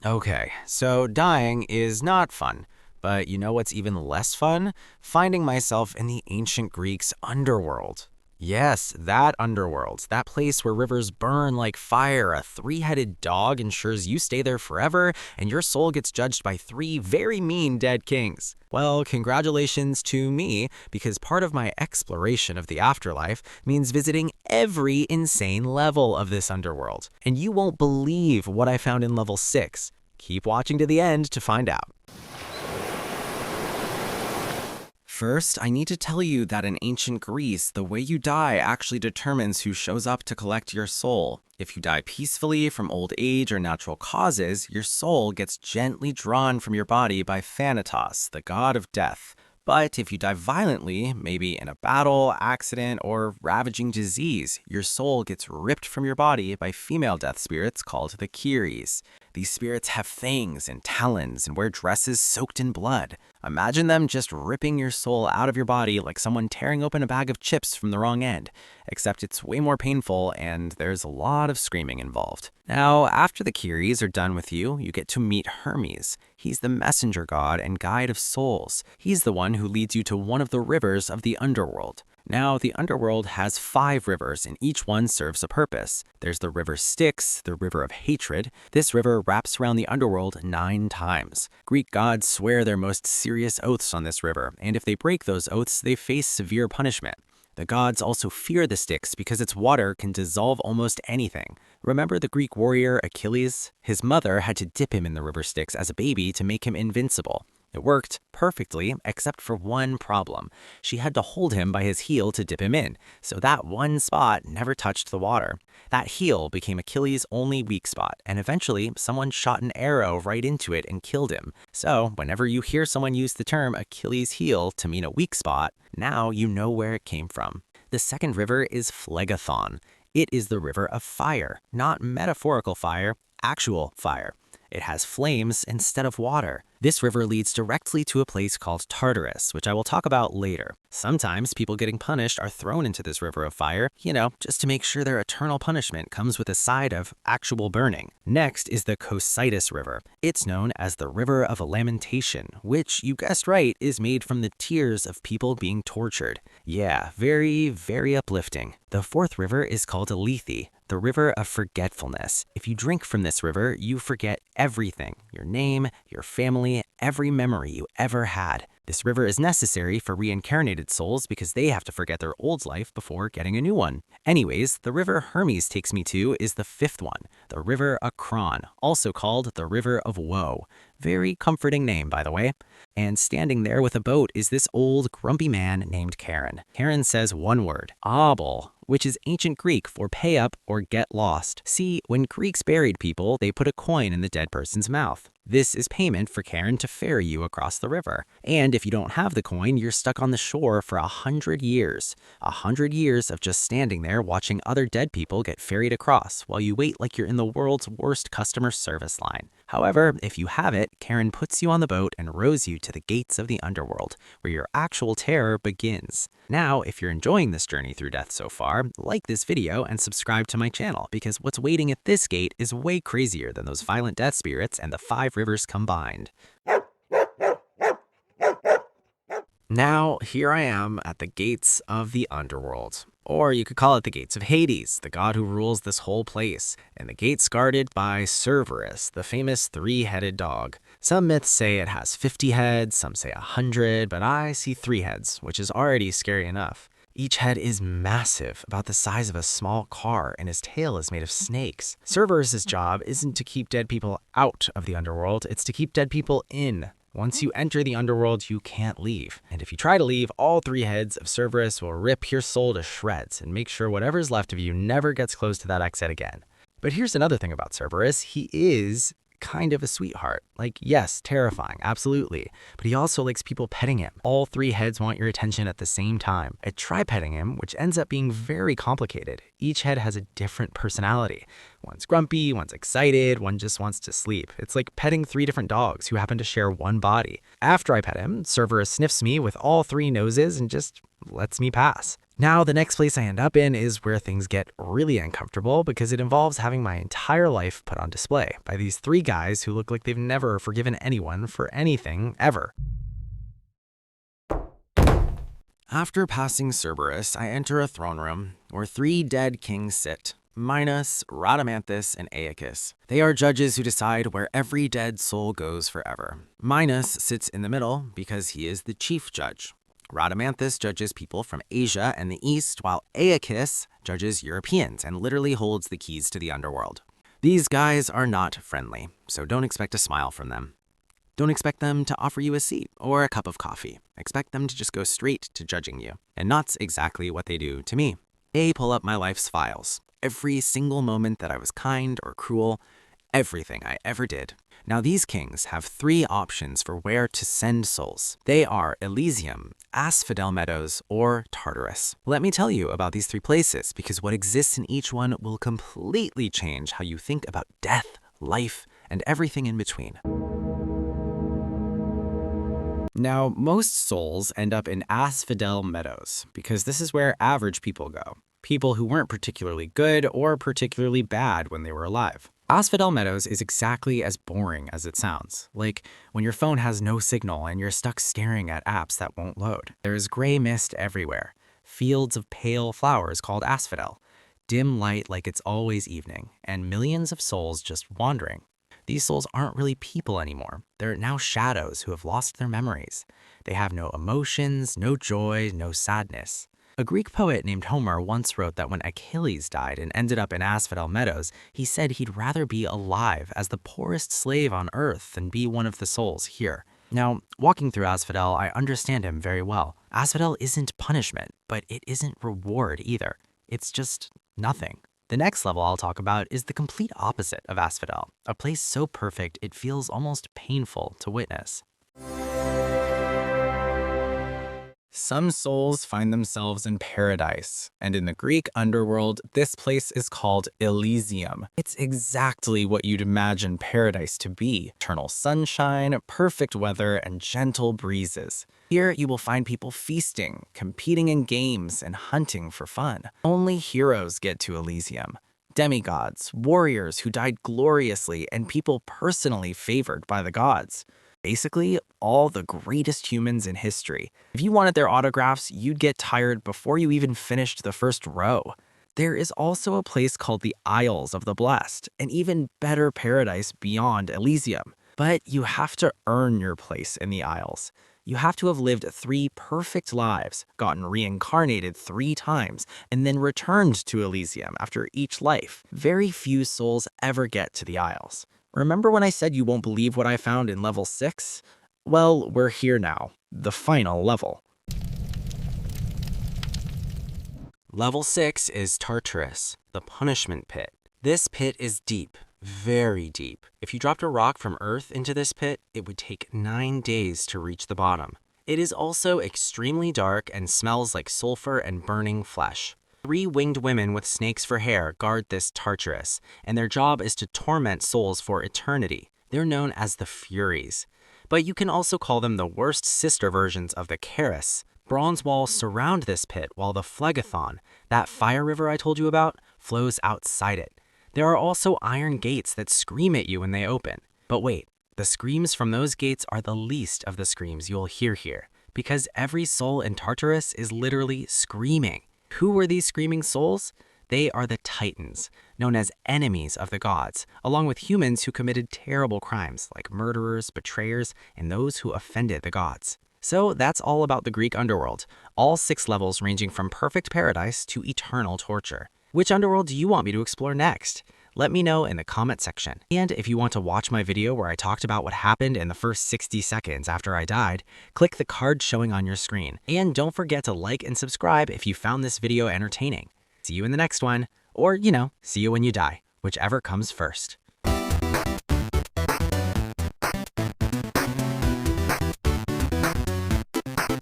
Okay, so dying is not fun. But you know what's even less fun? Finding myself in the ancient Greeks' underworld. Yes, that underworld. That place where rivers burn like fire. A three-headed dog ensures you stay there forever, and your soul gets judged by three very mean dead kings. Well, congratulations to me, because part of my exploration of the afterlife means visiting every insane level of this underworld. And you won't believe what I found in level 6. Keep watching to the end to find out. First, I need to tell you that in ancient Greece, the way you die actually determines who shows up to collect your soul. If you die peacefully from old age or natural causes, your soul gets gently drawn from your body by Thanatos, the god of death. But if you die violently, maybe in a battle, accident, or ravaging disease, your soul gets ripped from your body by female death spirits called the Kyries. These spirits have fangs and talons and wear dresses soaked in blood. Imagine them just ripping your soul out of your body like someone tearing open a bag of chips from the wrong end, except it's way more painful and there's a lot of screaming involved. Now, after the Kyries are done with you, you get to meet Hermes. He's the messenger god and guide of souls. He's the one who leads you to one of the rivers of the underworld. Now, the underworld has 5 rivers, and each one serves a purpose. There's the River Styx, the river of hatred. This river wraps around the underworld 9 times. Greek gods swear their most serious oaths on this river, and if they break those oaths, they face severe punishment. The gods also fear the Styx because its water can dissolve almost anything. Remember the Greek warrior Achilles? His mother had to dip him in the River Styx as a baby to make him invincible. It worked perfectly, except for one problem. She had to hold him by his heel to dip him in, so that one spot never touched the water. That heel became Achilles' only weak spot, and eventually someone shot an arrow right into it and killed him. So whenever you hear someone use the term Achilles' heel to mean a weak spot, now you know where it came from. The second river is Phlegathon. It is the river of fire, not metaphorical fire, actual fire. It has flames instead of water. This river leads directly to a place called Tartarus, which I will talk about later. Sometimes people getting punished are thrown into this river of fire, just to make sure their eternal punishment comes with a side of actual burning. Next is the Cocytus River. It's known as the River of Lamentation, which, you guessed right, is made from the tears of people being tortured. Yeah, very, very uplifting. The fourth river is called Elysium, the river of forgetfulness. If you drink from this river, you forget everything: your name, your family, every memory you ever had. This river is necessary for reincarnated souls because they have to forget their old life before getting a new one. Anyways, the river Hermes takes me to is the fifth one, the river Akron, also called the River of Woe. Very comforting name, by the way. And standing there with a boat is this old, grumpy man named Charon. Charon says one word, Abel, which is ancient Greek for pay up or get lost. See, when Greeks buried people, they put a coin in the dead person's mouth. This is payment for Charon to ferry you across the river. And if you don't have the coin, you're stuck on the shore for 100 years. 100 years of just standing there watching other dead people get ferried across while you wait like you're in the world's worst customer service line. However, if you have it, Charon puts you on the boat and rows you to the gates of the underworld, where your actual terror begins. Now, if you're enjoying this journey through death so far, like this video and subscribe to my channel, because what's waiting at this gate is way crazier than those violent death spirits and the 5 rivers combined. Now, here I am at the gates of the underworld. Or you could call it the gates of Hades, the god who rules this whole place. And the gate's guarded by Cerberus, the famous 3-headed dog. Some myths say it has 50 heads, some say 100, but I see 3 heads, which is already scary enough. Each head is massive, about the size of a small car, and his tail is made of snakes. Cerberus's job isn't to keep dead people out of the underworld, it's to keep dead people in. Once you enter the underworld, you can't leave. And if you try to leave, all 3 heads of Cerberus will rip your soul to shreds and make sure whatever's left of you never gets close to that exit again. But here's another thing about Cerberus. He is kind of a sweetheart. Like, yes, terrifying, absolutely. But he also likes people petting him. All 3 heads want your attention at the same time. I try petting him, which ends up being very complicated. Each head has a different personality. One's grumpy, one's excited, one just wants to sleep. It's like petting 3 different dogs who happen to share one body. After I pet him, Cerberus sniffs me with all 3 noses and just lets me pass. Now, the next place I end up in is where things get really uncomfortable because it involves having my entire life put on display by these three guys who look like they've never forgiven anyone for anything ever. After passing Cerberus, I enter a throne room where three dead kings sit: Minos, Rhadamanthus, and Aeacus. They are judges who decide where every dead soul goes forever. Minos sits in the middle because he is the chief judge. Rhadamanthus judges people from Asia and the East, while Aeacus judges Europeans and literally holds the keys to the underworld. These guys are not friendly, so don't expect a smile from them. Don't expect them to offer you a seat or a cup of coffee. Expect them to just go straight to judging you. And that's exactly what they do to me. They pull up my life's files. Every single moment that I was kind or cruel, everything I ever did. Now, these kings have three options for where to send souls. They are Elysium, Asphodel Meadows, or Tartarus. Let me tell you about these three places, because what exists in each one will completely change how you think about death, life, and everything in between. Now, most souls end up in Asphodel Meadows, because this is where average people go. People who weren't particularly good or particularly bad when they were alive. Asphodel Meadows is exactly as boring as it sounds, like when your phone has no signal and you're stuck staring at apps that won't load. There is gray mist everywhere, fields of pale flowers called asphodel, dim light like it's always evening, and millions of souls just wandering. These souls aren't really people anymore. They're now shadows who have lost their memories. They have no emotions, no joy, no sadness. A Greek poet named Homer once wrote that when Achilles died and ended up in Asphodel Meadows, he said he'd rather be alive as the poorest slave on earth than be one of the souls here. Now, walking through Asphodel, I understand him very well. Asphodel isn't punishment, but it isn't reward either. It's just nothing. The next level I'll talk about is the complete opposite of Asphodel, a place so perfect it feels almost painful to witness. Some souls find themselves in paradise, and in the Greek underworld, this place is called Elysium. It's exactly what you'd imagine paradise to be: eternal sunshine, perfect weather, and gentle breezes. Here, you will find people feasting, competing in games, and hunting for fun. Only heroes get to Elysium. Demigods, warriors who died gloriously, and people personally favored by the gods. Basically, all the greatest humans in history. If you wanted their autographs, you'd get tired before you even finished the first row. There is also a place called the Isles of the Blessed, an even better paradise beyond Elysium. But you have to earn your place in the Isles. You have to have lived 3 perfect lives, gotten reincarnated 3 times, and then returned to Elysium after each life. Very few souls ever get to the Isles. Remember when I said you won't believe what I found in level 6? Well, we're here now, the final level. Level 6 is Tartarus, the punishment pit. This pit is deep, very deep. If you dropped a rock from Earth into this pit, it would take 9 days to reach the bottom. It is also extremely dark and smells like sulfur and burning flesh. 3 winged women with snakes for hair guard this Tartarus, and their job is to torment souls for eternity. They're known as the Furies. But you can also call them the worst sister versions of the Charis. Bronze walls surround this pit while the Phlegethon, that fire river I told you about, flows outside it. There are also iron gates that scream at you when they open. But wait, the screams from those gates are the least of the screams you'll hear here, because every soul in Tartarus is literally screaming. Who were these screaming souls? They are the Titans, known as enemies of the gods, along with humans who committed terrible crimes like murderers, betrayers, and those who offended the gods. So that's all about the Greek underworld, all 6 levels ranging from perfect paradise to eternal torture. Which underworld do you want me to explore next? Let me know in the comment section. And if you want to watch my video where I talked about what happened in the first 60 seconds after I died, click the card showing on your screen. And don't forget to like and subscribe if you found this video entertaining. See you in the next one, or, see you when you die, whichever comes first.